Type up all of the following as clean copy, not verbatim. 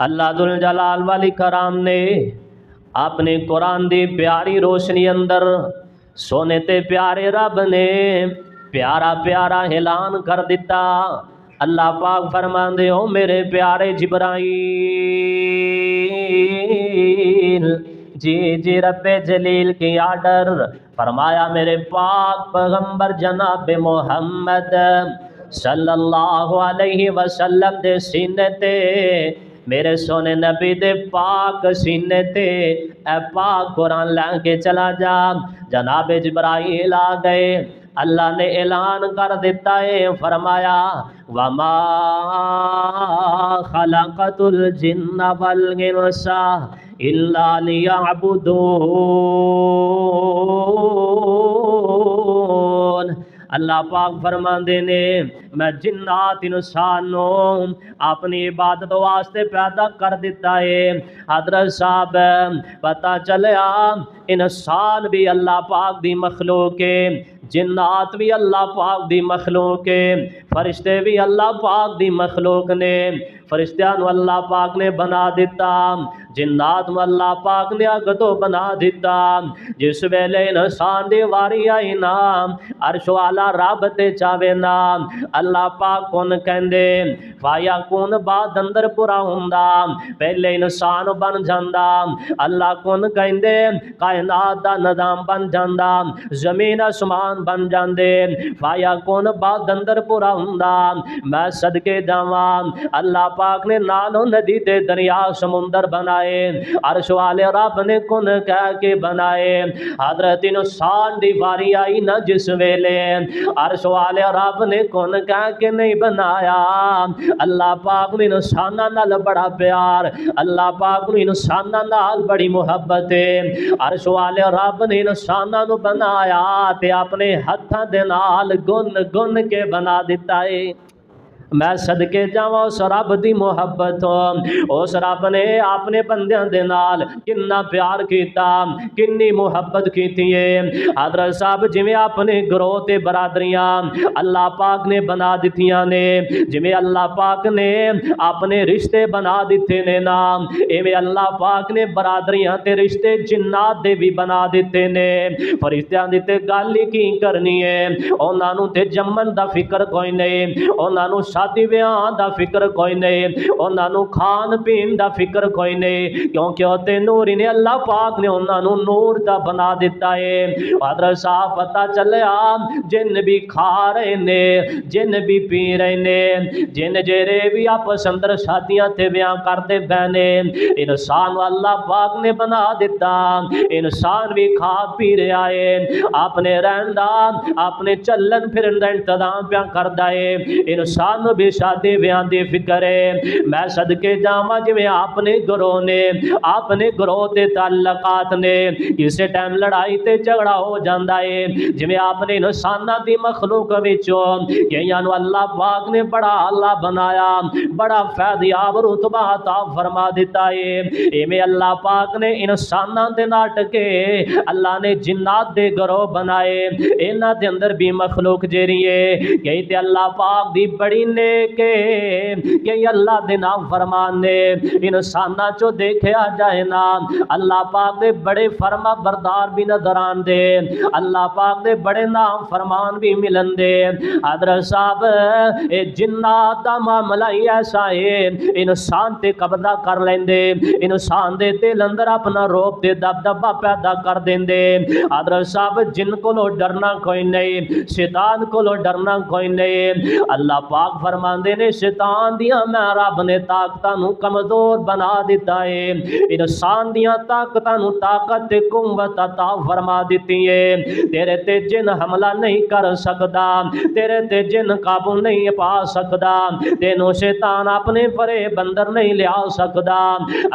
اللہ ذل جلال والی کرام نے اپنے قرآن دی پیاری روشنی اندر سونے تے پیارے رب نے پیارا پیارا اعلان کر دیتا۔ اللہ پاک فرماندے ہو میرے پیارے جبرائیل، جی جی رب جلیل کی آرڈر فرمایا میرے پاک پیغمبر جناب محمد صلی اللہ علیہ وسلم دے سینے تے، میرے سونے نبی دے پاک سینے تے اے پاک قرآن لے کے چلا جا۔ جناب جبرائیل آ گئے، اللہ نے اعلان کر دیتا ہے، فرمایا وَمَا خَلَقَتُ الْجِنَّ وَالْإِنسَ إِلَّا لِيَعْبُدُونَ۔ اللہ پاک فرماندے نے میں جنات انسانوں اپنی عبادت واسطے پیدا کر دیتا ہے۔ حضرت صاحب پتہ چلیا انسان بھی اللہ پاک دی مخلوق ہے، جنات بھی اللہ پاک دی مخلوق ہے، فرشتے بھی اللہ پاک دی مخلوق نے۔ فرشتیاں نو اللہ پاک نے بنا دیتا، جنات نو اللہ پاک نے اگ تو بنا دیتا۔ جس ویلے انسان دی واری آئی نا عرش والا رب تے چاوے نا، اللہ پاک کون کہندے فایا کون بعد اندر پورا ہوندا، پہلے انسان بن جاندا۔ اللہ کون کہندے کائنات دا نظام بن جاندا، زمین آسمان بن جاندے، فایا کون بعد اندر پورا ہوندا۔ میں صدقے جاواں اللہ پاک نے نالوں ندی تے دریا سمندر بنائے، عرش والے رب نے کن کہہ کے بنائے۔ حضرت انسان دی واری آئی نہ جس ویلے، عرش والے رب نے کن کہہ کے نہیں بنایا۔ اللہ پاک نے انساناں نال بڑا پیار، اللہ پاک نے انساناں نال بڑی محبت ہے۔ عرش والے رب نے انساناں نو بنایا تے اپنے ہتھاں دے نال گن گن کے بنا دیتا ہے۔ میں صدقے جاواں اس رب دی محبت، اس رب نے اپنے بندیاں دے نال کنا پیار کیتا، کنی محبت کیتی ہے۔ حضرت صاحب جویں اپنے گروہ تے برادریاں اللہ پاک نے بنا دتیاں نے، جویں اللہ پاک نے اپنے رشتے بنا دیتے نے نا، ایویں اللہ پاک نے برادریاں تے رشتے جنات دے بھی بنا دیتے نے۔ فرشتیاں دی تے گل ہی کی کرنی ہے، انہاں نوں تے جمن دا فکر کوئی نہیں، انہاں نوں شادی بیاہ دا فکر کوئی نہیں، انہاں نوں کھان پین دا فکر کوئی نہیں، کیونکہ اوتے نور نے اللہ پاک نے انہاں نوں نور دا بنا دیتا ہے۔ حضرت صاحب پتہ چلیا جن بھی کھا رہے نے، جن بھی پی رہے نے، جن جیرے بھی آپس اندر شادیاں تے بیاہ کرتے بہنے، انسان اللہ پاک نے بنا دیتا۔ انسان بھی کھا پی رہا ہے، اپنے رہن دا اپنے چلن پھرن دا انتظام پیا کردا ہے، انسان بھی شادی بیاہ دی فکر ہے۔ میں صدقے جاواں جویں اپنے گروہ نے، اپنے گروہ تے تعلقات نے کسے ٹائم لڑائی تے جھگڑا ہو جاندا ہے، جویں اپنے انساناں دی مخلوق وچوں کئیاں نو اللہ پاک نے بڑا اعلیٰ بنایا، بڑا فیضیاب رتبہ عطا فرما دیتا ہے، ایویں اللہ پاک نے انساناں دے ناٹ کے اللہ نے جنات دے گروہ بنائے، انہاں دے اندر بھی مخلوق جیری ہے، کئی تے اللہ پاک دی بڑی نیک ہے، کئی اللہ دے نام فرمان نے۔ انساناں چو دیکھیا جائے نا اللہ پاک دے بڑے فرما بردار بھی نظر آن دے، اللہ پاک دے بڑے نام فرمان بھی ملن دے۔ حضرت صاحب اے جنات دا معاملہ ہی ایسا ہے، انسان تے قبضہ کر لیندے، انسان دے دل اندر اپنا روب تے دبدبا پیدا کر دیندے۔ حضرت صاحب جن کو ڈرنا کوئی نہیں، شیطان کو ڈرنا کوئی نہیں۔ اللہ پاک فرماندے نے شیطان دیاں میں رب نے طاقتاں نو کمزور بنا دیتا ہے، انسان دیاں طاقتاں نو طاقت تے قوت عطا فرما دیتی ہے۔ تیرے تے جن حملہ نہیں کر سکدا، تیرے تے جن قابو نہیں پا سکدا، تینوں شیطان اپنے فریب اندر نہیں لیا سکدا۔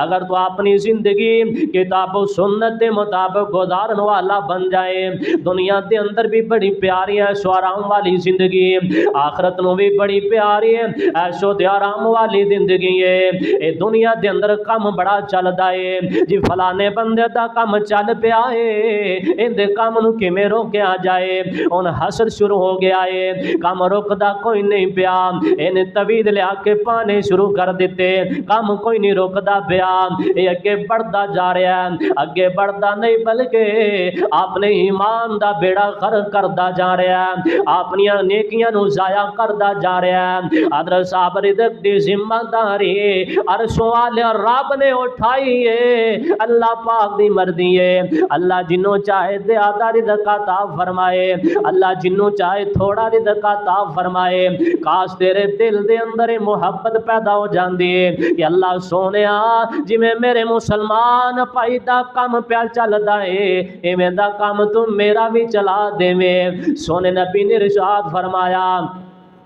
اگر تو اپنی زندگی کتاب و سنت دے مطابق گزارن والا بن جائے، دنیا دے اندر بھی بڑی پیاری ہے سوارام والی زندگی، آخرت نو بھی بڑی پیاری آ رہی ہے ایشو تے آرام والی زندگی ہے اے دنیا دے اندر کم بڑا چلدا ہے جی فلانے بندے دا کم چل پیا ہے ان دے کم نو کیویں روکیا جائے ہن حسد شروع ہو گیا ہے کم روکدا کوئی نہیں پیا ان توید لیا کے پانے شروع کر دیتے کم کوئی نہیں روکدا پیا اے اگے بڑھدا جا رہا ہے اگے بڑھدا نہیں بلکہ اپنے ایمان دا بیڑا غرق کردا جا رہا ہے اپنی نیکیاں نو ضائع کردا جا رہا ہے حضرت صاحب رزق دی ذمہ داری عرشوں والے رب نے اٹھائی ہے اللہ پاک دی مرضی ہے اللہ جنوں چاہے زیادہ رزق عطا فرمائے اللہ جنوں چاہے تھوڑا رزق عطا فرمائے کاش تیرے دل دے اندر محبت پیدا ہو جاندی ہے کہ اللہ سونیا جویں میرے مسلمان بھائی دا کم پیا چلدا ہے ایویں دا کم تو میرا بھی چلا دیویں سونے نبی نے ارشاد فرمایا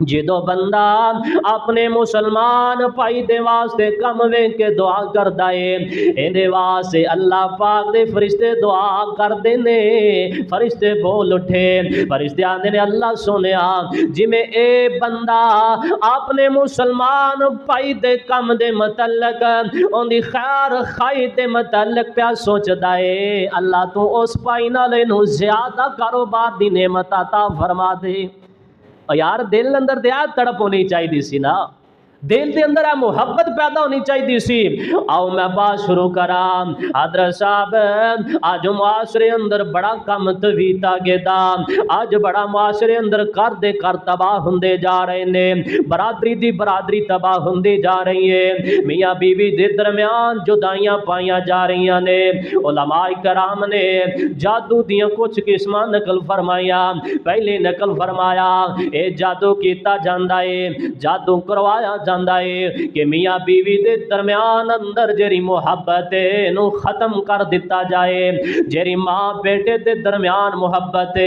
جدو بندہ اپنے مسلمان بھائی دے واسطے کم ویکھ کے دعا کردا ہے ایندے واسطے اللہ پاک دے فرشتے دعا کردے نے فرشتے بول اٹھے فرشتے آندے نے اللہ سونیا جویں اے بندہ اپنے مسلمان بھائی دے کم دے متعلق اون دی خیر خائی دے متعلق پیا سوچدا ہے اللہ تو اس بھائی نال نو زیادہ کاروبار دی نعمت عطا فرما دے یار دل اندر دیا تڑپ ہونی چاہیے سی نا دل دے اندر محبت پیدا ہونی چاہیے سی آؤ میں بات شروع کراں حضرت صاحب آج معاشرے اندر بڑا کم تویتا گدا آج بڑا معاشرے اندر کر دے کر تباہ ہوندے جا رہے نے برادری دی برادری تباہ ہوندی جا رہی ہے میاں بیوی دے درمیان جدائیاں پائیاں جا رہی نے علماء کرام نے جادو دیاں کچھ قسماں نقل فرمایا پہلے نقل فرمایا اے جادو کیتا جاندا ہے جادو کروایا جاندا ہے کہ میاں بیوی دے درمیان اندر جری محبت نو ختم کر دیتا جائے جری ماں بیٹے دے درمیان محبت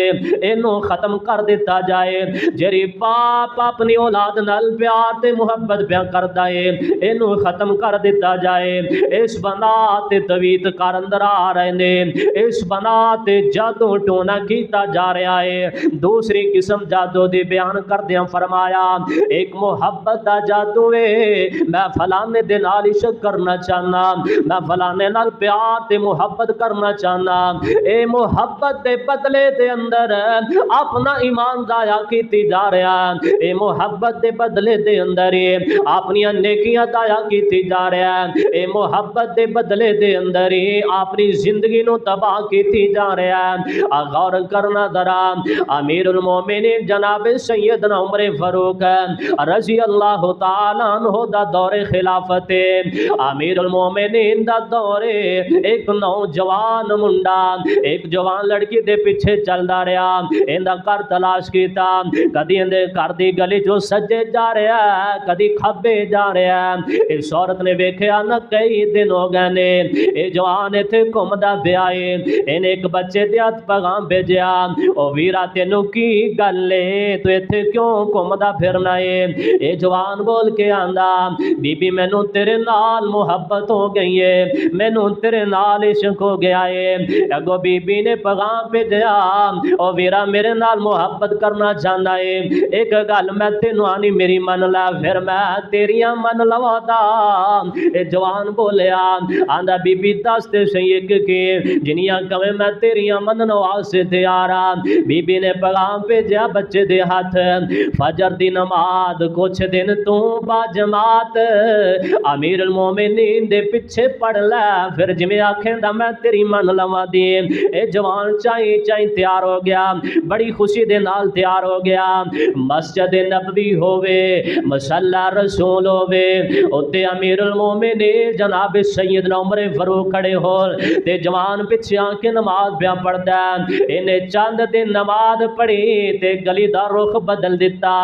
اینو ختم کر دیتا جائے جری باپ اپنی اولاد نال پیار تے محبت پیا کردا ہے اینو ختم کر دیتا جائے اس بنا تے تویت کار اندر آ رہے نے اس بنا تے جادو ٹونا کیتا جا رہا ہے دوسری قسم جادو دی بیان کردیاں فرمایا ایک محبت دا جادو میں فلانے دے نال عشق کرنا چاہنا میں فلانے نال پیار تے محبت کرنا چاہنا اے محبت دے بدلے دے اندر اپنا ایمان ضائع کیتی جا رہا ہے اے محبت دے بدلے دے اندر اپنی نیکیاں ضائع کیتی جا رہا ہے اے محبت دے بدلے دے اندر اپنی زندگی نو تباہ کیتی جا رہا ہے غور کرنا ذرا امیر المومنین جناب سیدنا عمر فاروق رضی اللہ تعالی عنہ دا دور خلافت امیر المومنین دا دور ایک نوجوان منڈا ایک جوان لڑکی دے پیچھے چلدا رہا ایندا گھر تلاش کیتا کدی اندے گھر دی گلی چوں سجے جا رہا ہے کدی کھبے جا رہا ہے اس عورت نے ویکھیا نہ کئی دن ہو گئے نے اے جوان ایتھے گھومدا پیا اے اینے ایک بچے دے ہاتھ پیغام بھیجیا او ویرا تینوں کی گل اے تو ایتھے کیوں گھومدا پھرنا اے جوان بول کے آندا بی بی مینوں تیرے نال محبت ہو گئی ہے مینوں تیرے نال عشق ہو گیا ہے اگو بی بی نے پیغام بھیجیا او ویرا میرے نال محبت کرنا چاہندا ہے ایک گل میں تینوں آنی میری من لا پھر میں تیریاں من لواں دا اے جوان بولیا آندا بی بی دس تے صحیح ایک کے جنیاں کمیں میں تیریاں منن واسطے تیار ہاں بی بی نے پیغام بھیجیا بچے دے ہاتھ فجر دی نماز کچھ دن تو با جماعت امیر المومنین دے پیچھے پڑھ لے پھر جویں آکھیں دا میں تیری من لواں دی اے جوان چائی چائی تیار ہو گیا بڑی خوشی دے نال تیار ہو گیا مسجد نبوی ہووے مصلی رسول ہووے اوتے امیر المومنین جناب سیدنا عمر فاروق کھڑے ہو تے جوان پیچھے آ کے نماز پیا پڑھدا اینے چند دن نماز پڑھی تے گلی دا رخ بدل دیتا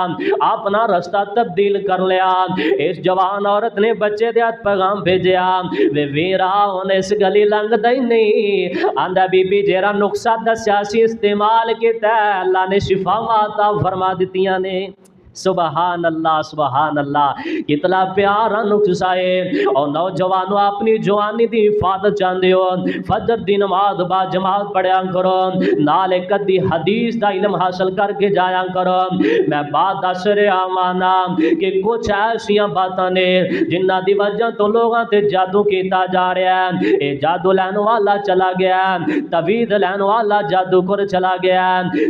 اپنا رستہ تبدیل کر لیا اس جوان عورت نے بچے دے ہاتھ پیغام بھیجیا وے ویرا ہن اس گلی لنگدا ہی نہیں آندا بی بی جیڑا نقصہ دسیا سی استعمال کیتا اللہ نے شفا عطا فرما دتیاں نے سبحان اللہ سبحان اللہ، کتنا پیارا نقصہ ہے۔ اور نوجوانوں اپنی جوانی دی حفاظت چاہتے ہو، فجر دی نماز با جماعت پڑھیا کرو، نال کدی حدیث دا علم حاصل کر کے جایا کرو۔ میں بات دس رہا مانا کہ کچھ ایسیاں باتاں نے جنہ دی وجہ تو لوگاں تے جادو کیتا جا رہا ہے۔ اے جادو لین والا چلا گیا، توید لین والا جادوگر چلا گیا،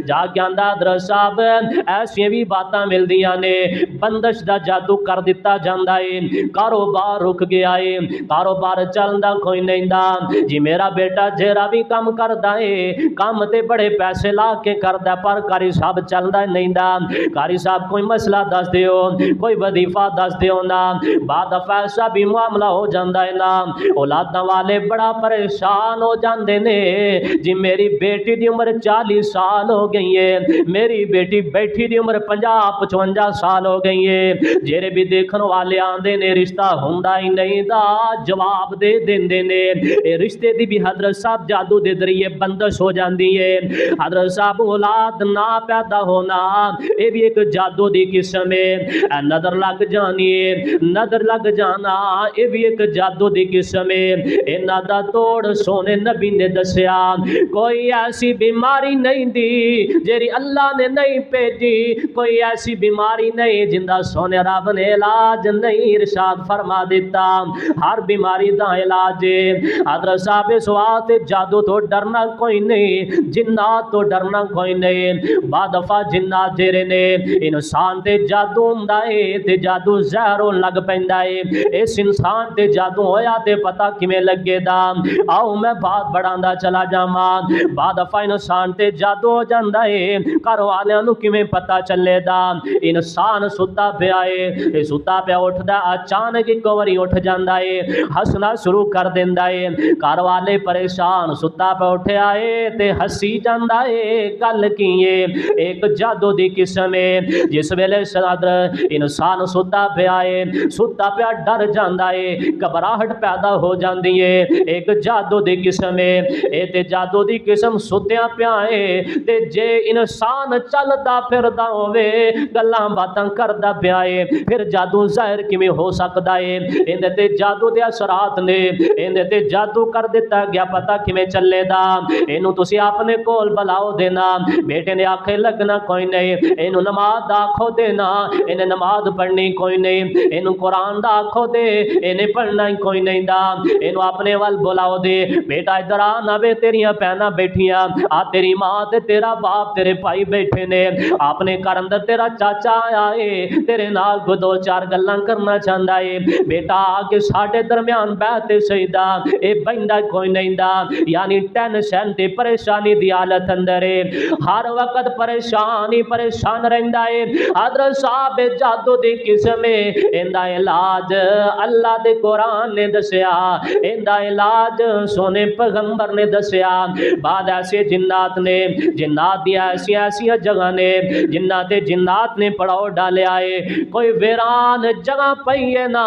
جا کے آندا حضرت صاحب ایسی بھی باتاں مل دیاں نے، بندش دا جادو کر دیتا جاندا ہے، کاروبار رک گیا ہے، کاروبار چلدا کوئی نہیں دا جی، میرا بیٹا جیرا بھی کام کردا ہے، کام تے بڑے پیسے لا کے کردا، پر قاری صاحب چلدا نہیں دا، قاری صاحب کوئی مسئلہ دس دیو، کوئی وظیفہ دس دیو نا، بعد ایسا بھی معاملہ ہو جاندا ہے نا، اولاداں والے بڑا پریشان ہو جاندے نے جی، میری بیٹی دی عمر 40 سال ہو گئی ہے، میری بیٹی بیٹھی دی عمر 50-55 سال ہو گئی ہے، جیرے بھی دیکھن والے آندے نے رشتہ ہوندا ہی نہیں دا، جواب دے دیندے نے، اے رشتے دی بھی حضرت صاحب جادو دے ذریعے بندش ہو جاندی ہے۔ حضرت صاحب اولاد نہ پیدا ہونا اے بھی ایک جادو دی قسم ہے، نظر لگ جانی ہے، نظر لگ جانا اے بھی ایک جادو دی قسم ہے۔ انہاں دا توڑ سونے نبی نے دسیا، کوئی ایسی بیماری نہیں دی جیری اللہ نے نہیں بھیجی، کوئی ایسی بیماری نہیں جندہ سونے رب نے علاج نہیں ارشاد فرما دیتا، ہر بیماری دا علاج ہے۔ حضرت صاحب سوات جادو تو ڈرنا کوئی نہیں، جنات تو ڈرنا کوئی نہیں، بعد دفعہ جنات جیرے نے انسان تے جادو ہوندا ہے تے جادو زہروں لگ پیندا ہے، اس انسان تے جادو ہویا تے پتہ کیویں لگے دا، آؤ میں بات بڑھاندا چلا جاواں، بعد دفعہ انسان تے جادو ہو جاندا ہے، گھر والیاں نوں کیویں پتہ چلے دا، انسان ستا پیا ہے، ستا پیا اٹھدا اچانک ایک واری اٹھ جاندا ہے، ہسنا شروع کر دیندا ہے، گھر والے پریشان، ستا پیا اٹھیا ہے تے ہسی جاندا ہے، گل کی ہے، ایک جادو دی قسم ہے، جس ویلے انسان ستا پیا ہے، ستا پیا ڈر جاندا ہے، گھبراہٹ پیدا ہو جاندی ہے، ایک جادو دی قسم ہے، اے تے جادو دی قسم ستیا پیا ہے، تے جے انسان چلدا پھردا ہووے گلاں باتاں کردا پیا ہے، پھر جادو ظاہر کیویں ہو سکدا ہے؟ ایندے تے جادو دے اثرات نے، ایندے تے جادو کر دتا گیا، پتہ کیویں چلے دا؟ اینو تسی اپنے کول بلاؤ دینا، بیٹے نے آکھے لگنا کوئی نہیں، اینو نماز دا آکھو دینا، انہیں نماز پڑھنی کوئی نہیں، اینو قرآن دا آکھو دے، انہیں پڑھنا ہی کوئی نہیں دا، اینو اپنے وال بلاؤ دے، بیٹا ادھر آ نہ بے تیریاں پہنا بیٹھیاں، آ تیری ماں تے تیرا باپ تیرے بھائی بیٹھے نے، اپنے گھر اندر تیرا چاچا آیا ہے، تیرے نال کو دو چار گلاں کرنا چاہندا ہے، بیٹا آ کے ساڈے درمیان بیٹھے سیدا، اے بیندا کوئی نہیں دا، یعنی ٹینشن تے پریشانی دی حالت اندر ہے، ہر وقت پریشان رہندا ہے۔ حضرت صاحب جادو دی قسم ہے، ایندا علاج اللہ دے قرآن نے دسیا، ایندا علاج سونے پیغمبر نے دسیا، بعد ایسے جنات نے، جنات دی ایسی جگہ نے، جنات جنات نے پڑاؤ ڈالے آئے، کوئی ویران جگہ پئی ہے نا،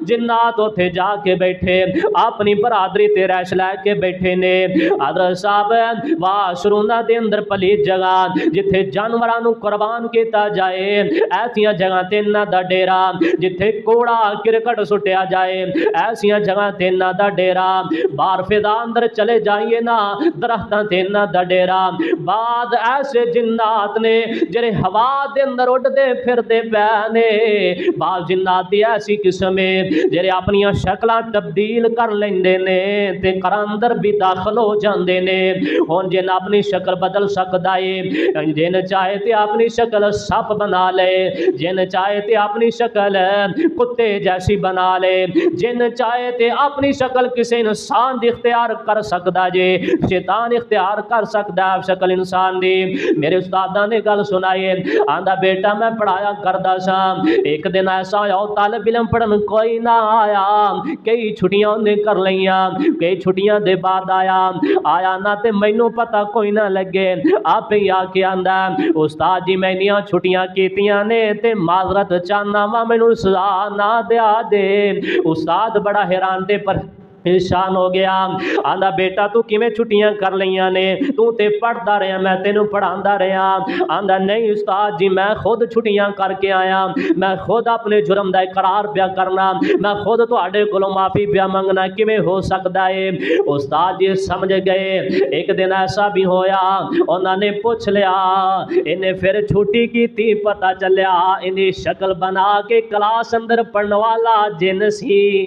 جنات اوتھے جا کے بیٹھے، اپنی برادری تے رہائش لے کے بیٹھے نے۔ حضرت صاحب واشرونا دے اندر پلیت جگہ جتھے جانوراں نوں قربان کیتا جائے، ایسیاں جگہ تے انہاں دا ڈیرا، جتھے کوڑا کرکٹ سٹیا جائے، ایسیاں جگہ تے انہاں دا ڈیرا، باہر فضا اندر چلے جائیے نا، درختاں تے انہاں دا ڈیرا۔ بعد ایسے جنات نے جڑے ہوا دے اندر اڑدے پھردے پے نے، بعض جنات دی ایسی قسم ہے جڑے اپنی شکلاں تبدیل کر لیندے نے تے گھر اندر بھی داخل ہو جاندے نے، ہن جن اپنی شکل بدل سکدا ہے، جن چاہے تے اپنی شکل سپ بنا لے، جن چاہے تے اپنی شکل کتے جیسی بنا لے، جن چاہے تے اپنی شکل کسی انسان دی اختیار کر سکدا جے، شیطان اختیار کر سکدا ہے شکل انسان دی۔ میرے استاداں نے گل سنائی، آندا بیٹا میں پڑھایا کردا سا، ایک دن ایسا ہویا طالب علم پڑھن کوئی نہ آیا، کئی چھٹیاں نے کر لیاں، کئی چھٹیاں دے بعد آیا نہ تے مینوں پتہ کوئی نہ لگے، آپ ہی آ کے آندا استاد جی میں انیاں چھٹیاں کیتیاں نے تے معذرت چاہنا وا، مینوں سزا نہ دیا دے۔ استاد بڑا حیران تے پر شان ہو گیا. آندا بیٹا تو کیویں چھٹیاں کر لیاں نے, تو تے پڑھدا رہیا میں تینوں پڑھاندا رہیا. آندا نہیں استاد جی میں خود چھٹیاں کر کے آیا, میں خود اپنے جرم دا اقرار پیا کرنا, میں خود تواڈے کولوں معافی پیا منگنا, کیویں ہو سکدا ہے؟ استاد جی سمجھ گئے. ایک دن ایسا بھی ہویا انہاں نے پوچھ لیا, انہیں پھر چھٹی کیتی, پتہ چلیا انہیں شکل بنا کے کلاس اندر پڑھن والا جن سی.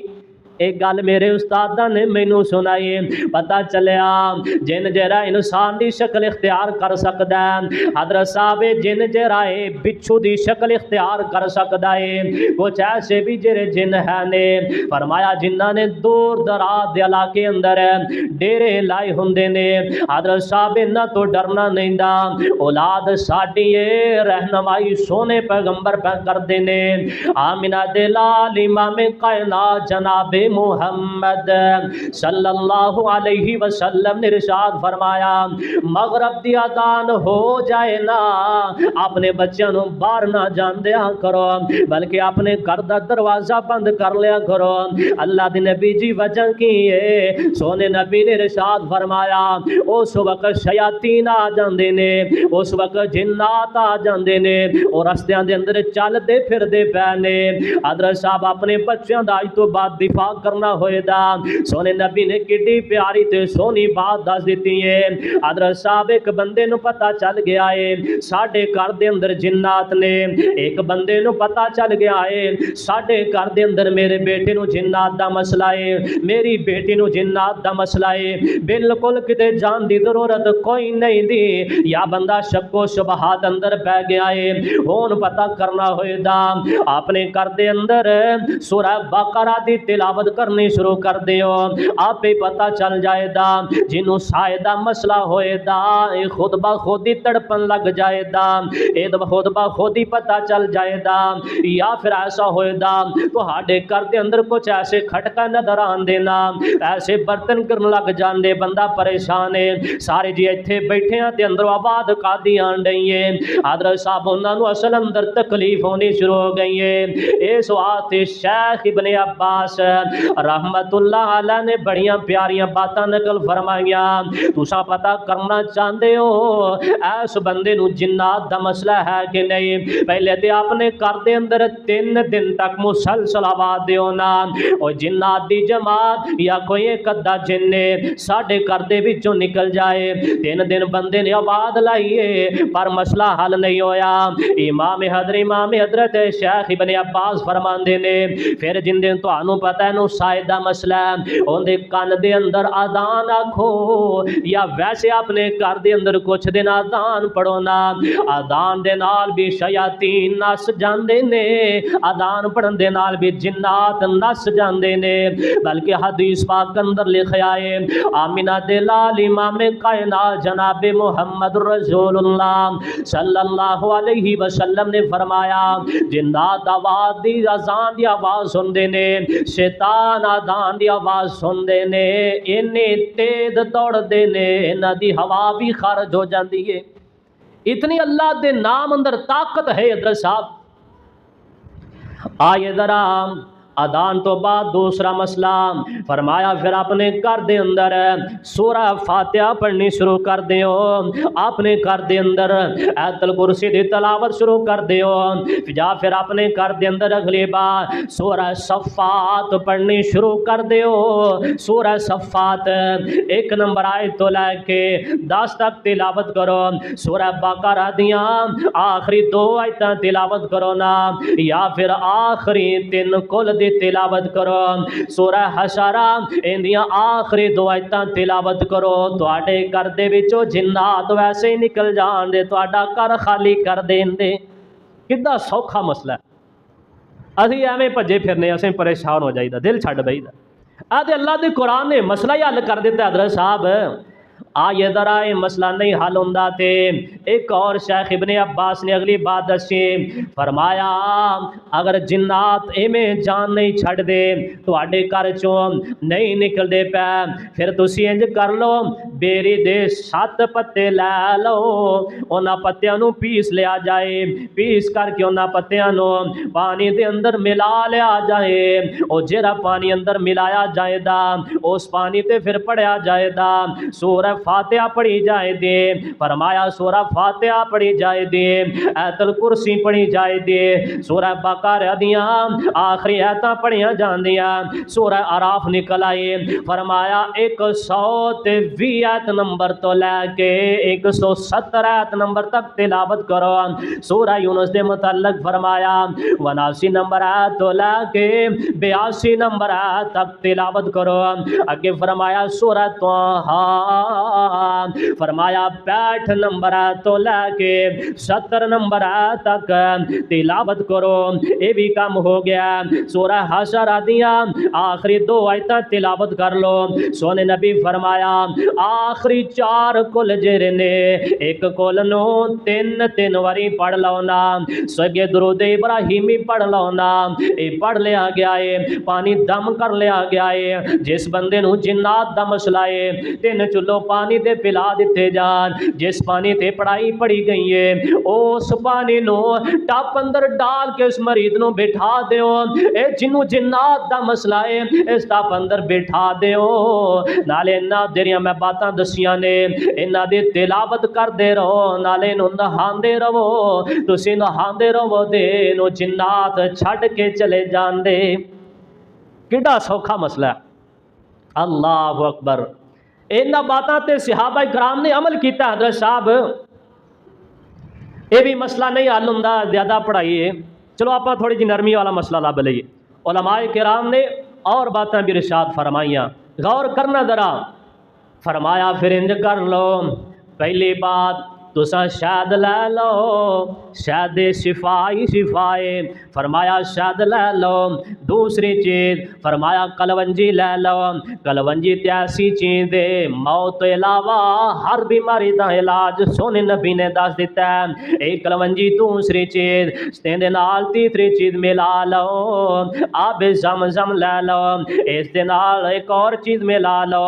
ایک گل میرے استاد نے مینوں سنائی, پتہ چلیا جن جہرا انسان دی شکل اختیار کر سکدا ہے, حضرت صاحب جن جہرا بچھو دی شکل اختیار کر سکدا ہے. کچھ ایسے بھی جڑے جن ہے نے, فرمایا جنہاں نے دور دراز دے علاقے اندر ڈیرے لائے ہوندے نے, حضرت صاحب انہاں تو ڈرنا نہیں دا, اولاد ساڈی رہنمائی سونے پیغمبر پہ کردے نے. آمنہ دے لال امام کائنات جناب محمد صلی اللہ علیہ وسلم نے ارشاد فرمایا, مغرب دی اذان ہو جائے نا اپنے بچوں نو باہر نہ جان دیا کرو, بلکہ اپنے گھر دا دروازہ بند کر لیا کرو. اللہ دے نبی جی وجہ کی ہے, سونے نبی نے ارشاد فرمایا اس وقت شیاطین آ جاندے نے, اس وقت جنات آ جاندے نے, اور رستیاں دے اندر چلدے پھردے پے نے. حضرت صاحب اپنے بچوں دا اج تو بعد دفاع کرنا ہوئے دا, سونے نبی نے کڈی پیاری تے سونی بات دس دیتی ہے. حضرت صاحب ایک بندے نو پتہ چل گیا ہے ساڈے گھر دے اندر جنات نے, ایک بندے نو پتہ چل گیا ہے ساڈے گھر دے اندر میرے بیٹے نو جنات دا مسئلہ ہے, میری بیٹی نو جنات دا مسئلہ ہے, بالکل کتے جان دی ضرورت کوئی نہیں دی, یا بندہ شک و شبہات اندر پہ گیا ہے. ہون پتہ کرنا ہوئے دا, اپنے گھر دے اندر سورہ بقرہ دی تلاوت کرنی شروع کر دیو, آپ ہی پتہ چل جائے دا. جنوں سائے دا مسئلہ ہوئے دا اے خود بخود ہی تڑپن لگ جائے دا, اے خود بخود ہی پتہ چل جائے دا. یا پھر ایسا ہوئے دا تو ہاڈے گھر دے اندر کچھ ایسے کھٹکا نظر آن دینا, ایسے برتن کرن لگ جان دے, بندہ پریشان ہے. سارے جی ایتھے بیٹھے ہیں تے اندر آواز کادی آن رہی ہے. حضرت صاحب انہاں نو اصل اندر تکلیف ہونی شروع ہو گئی ہے. اس واسطے شیخ ابن عباس رحمت اللہ علیہ نے بڑیاں پیاریاں باتاں نقل فرمائیاں. تساں پتہ کرنا چاہندے ہو اس بندے نو جنات دا مسئلہ ہے کہ نہیں, پہلے تے اپنے گھر دے اندر 3 دن تک مسلسل آواز دیو نا, او جنات دی جماعت یا کوئی ایک ادھا جن نے ساڈے گھر دے وچوں نکل جائے. 3 دن بندے نے آواز لائیے پر مسئلہ حل نہیں ہویا. امام حضرت شیخ ابن عباس فرماندے نے پھر جن دن تانوں پتہ ہے نو سائے دا مسئلہ ہے, اون دے کان دے اندر اذان آکھو یا ویسے اپنے گھر دے اندر کچھ دن اذان پڑھو نا, اذان دے نال بھی شیاطین نس جاندے نے, اذان پڑھن دے نال بھی جنات نس جاندے نے. بلکہ حدیث پاک اندر لکھیا ہے آمنہ دے لال امام کائنات جناب محمد رسول اللہ صلی اللہ علیہ وسلم نے فرمایا جنات آواز دی اذان دی آواز سندے نے, شیطان اذان دی آواز سندے نے, اینے تیز دوڑ دے نے انہاں دی ہوا بھی خارج ہو جاندی ہے. اتنی اللہ دے نام اندر طاقت ہے. حضرت صاحب آئے ذرا اذان تو بعد دوسرا مسئلہ فرمایا پھر اپنے گھر دے اندر سورہ فاتحہ پڑھنی شروع کر دیو, اپنے گھر دے اندر آیت الکرسی دی تلاوت شروع کر دیو. جا پھر اپنے گھر دے اندر اگلی بار سورہ صفات پڑھنی شروع کر دیو. سورہ صفات 1 نمبر آیت تو لے کے 10 تک تلاوت کرو. سورہ بقرہ دیاں آخری 2 آیتاں تلاوت کرو نا, یا پھر آخری 3 کل دی تلاوت کرو. سورہ حشرہ اندیاں آخری 2 آیتاں تلاوت کرو. تواڈے گھر دے وچوں جنات ویسے ہی نکل جان دے, تواڈا گھر خالی کر دین دے. کتنا سوکھا مسئلہ ہے. اسی ایویں بھجے پھرنے, اسیں پریشان ہو جائیدا, دل چھڈ بئیدا. آدھے اللہ دے قرآن نے مسئلہ ہی حل کر دیتا. حضرت صاحب آئے ذرا یہ مسئلہ نہیں حل ہوندا تے ایک اور شیخ ابن عباس نے اگلی بات دسی، فرمایا اگر جنات ایویں جان نہیں چھڈ دے تواڈے گھر چوں نہیں نکل دے پے، پھر تسی انج کر لو بیری دے 7 پتے لے لو، انہاں پتیاں نو پیس لیا جائے، پیس کر کے انہاں پتیاں نو پانی دے اندر ملا لیا جائے، او جڑا پانی اندر ملایا جائے دا اس پانی تے پھر پڑھیا جائے دا سورہ فاتحہ پڑھی جائے دے، فرمایا سورہ فاتحہ پڑھی جائے دے، آیت الکرسی پڑھی جائے دے، سورہ بقرہ دیاں آخری آیتاں پڑھیاں جاندیاں، سورہ اعراف نکل آئے، فرمایا 120 آیت نمبر تو لے کے 170 آیت نمبر تک تلاوت کرو، سورہ یونس دے متعلق فرمایا 79 نمبر آیت تو لے کے 82 نمبر آیت تک تلاوت کرو، اگے فرمایا سورہ طہ فرمایا 65 نمبر تو لے کے 70 نمبر تک تلاوت کرو، یہ بھی کام ہو گیا، سورہ حشر دیاں آخری 2 آیتاں تلاوت کر لو، سونے نبی فرمایا آخری 4 کل جڑے نے ایک کول نو 3 واری پڑھ لو نا، سگے درود ابراہیمی پڑھ لو نا، اے پڑھ لیا گیا ہے، پانی دم کر لیا گیا ہے، جس بندے نو جنات دا مسئلہ ہے 3 چلو پانی دے پلا دیتے جان، جس پانی تے پڑھائی پڑھی گئی ہے اس پانی نو ٹپ اندر ڈال کے اس مریض نو بٹھا دیو، اے جنو جنات دا مسئلہ ہے اس ٹپ اندر بٹھا دیو، نالے انہاں دیریاں میں باتاں دسیاں نے انہاں دی تلاوت کر دے رہو، نالے نو نہان دے رہو، تسی نہان دے رہو دے نو جنات چھڑ کے چلے جان دے، کیڑا سوکھا مسئلہ ہے، اللہ اکبر۔ انہاں باتاں تے صحابہ کرام نے عمل کیتا، حضرت صاحب یہ بھی مسئلہ نہیں حل ہوندا زیادہ پڑھائی ہے، چلو آپ تھوڑی جی نرمی والا مسئلہ لب لئیے، علماء کرام نے اور باتیں بھی ارشاد فرمائیاں، غور کرنا ذرا، فرمایا پھر انج کر لو، پہلی بات تساں شہد لے لو، شہد شفائی شفائے، فرمایا شہد لے لو، دوسری چیز فرمایا کلونجی لے لو، کلونجی تے ایسی چیز دے موت تو علاوہ ہر بیماری دا علاج سونے نبی نے دس دیتا ہے، ایک کلونجی دوسری چیز ستیندے نال تیسری چیز ملا لو، آب زمزم لے لو، اس دے نال ایک اور چیز ملا لو،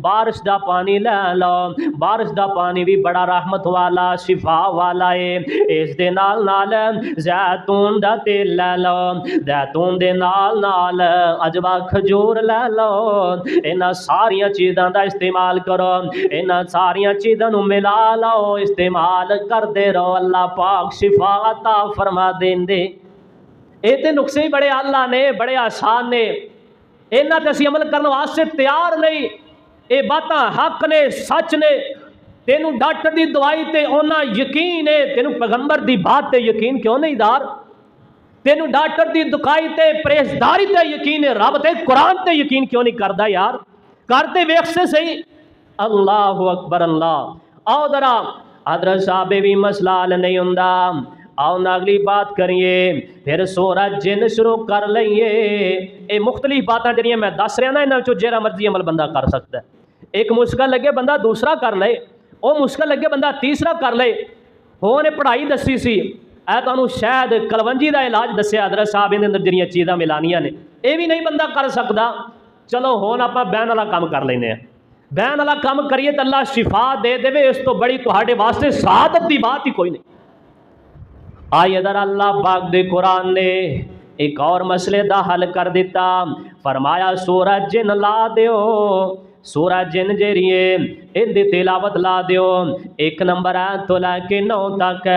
بارش دا پانی لے لو، بارش دا پانی بھی بڑا رحمت والا شفا والا ہے، اس دے نال نال زیتون دا تیل لے لو، زیتون دے نال نال عجوا کھجور لے لو، انہاں ساریاں چیزاں دا استعمال کرو، انہاں ساریاں چیزاں نو ملا لو، استعمال کر دے رہو، اللہ پاک شفا عطا فرما دیندے۔ اے تے نقصے بڑے اللہ نے بڑے آسان نے، انہاں تے اسی عمل کرنے واسطے تیار نہیں، اے باتاں حق نے سچ نے، تینوں ڈاکٹر دی دوائی تے اونا یقین ہے، تینوں پیغمبر دی بات تے یقین کیوں نہیں دار، تینوں ڈاکٹر دی دکائی تے پریزداری تے یقین ہے، رب تے قرآن تے یقین کیوں نہیں کردا یار، کرتے ویکھ سے صحیح، اللہ اکبر اللہ۔ آؤ ذرا حضرت صاحب بھی مسئلہ حل نہیں ہوندا، آؤ نا اگلی بات کریے، پھر سورہ جن شروع کر لئیے، اے مختلف باتاں جنہیں میں دس رہا نا، انہاں وچوں جیڑا مرضی عمل بندہ کر سکتا ہے، ایک مشکل لگے بندہ دوسرا کر لے، او مشکل لگے بندہ تیسرا کر لے، ہونے پڑھائی دسی سی، اے تانوں شاید کلونجی دا علاج دسیا حضرت صاحب دے اندر جڑیاں چیزاں ملانیاں نے، اے بھی نہیں بندہ کر سکدا، چلو ہن آپاں بہن والا کام کر لینے ہیں، بہن والا کام کریے تو اللہ شفا دے دے، اس تو بڑی تہاڈے واسطے سعادت دی بات ہی کوئی نہیں۔ آئے ادھر اللہ پاک دے قرآن نے ایک اور مسئلے دا حل کر دیتا، فرمایا سورہ جن لا دیو، سورہ جن جیریے ان دی تلاوت لا دیو، 1 نمبر آیت تو لے کے 9 تک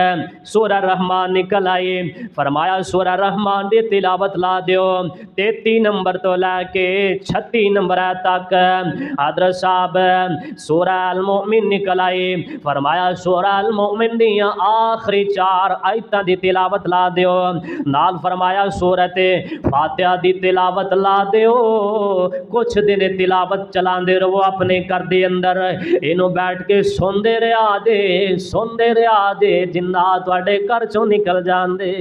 سورہ رحمان نکل آئی، فرمایا سورہ رحمان دی تلاوت لا دیو، 33 نمبر تو لے کے 36 نمبر آیت تک، حضرت صاحب سورہ المؤمن نکل آئی، فرمایا سورہ المؤمن دی آخری 4 آیتاں دی تلاوت لا دیو، نال فرمایا سورۃ فاتحہ دی تلاوت لا دیو، کچھ دن تلاوت چلاندے رہو اپنے گھر دے اندر، اینو بیٹھ کے سوندے رہا دے جنات تواڈے گھر چوں نکل جان دے۔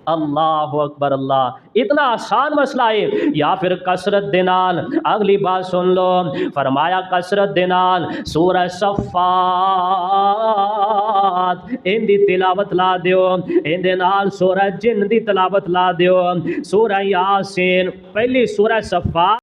اللہ اکبر اللہ، اتنا آسان مسئلہ ہے، یا پھر کثرت دے نال اگلی بات سن لو، فرمایا کثرت دے نال سورہ صفات ان دی تلاوت لا دیو، ان دے نال سورہ جن دی تلاوت لا دیو، سورہ یاسین، پہلی سورہ صفات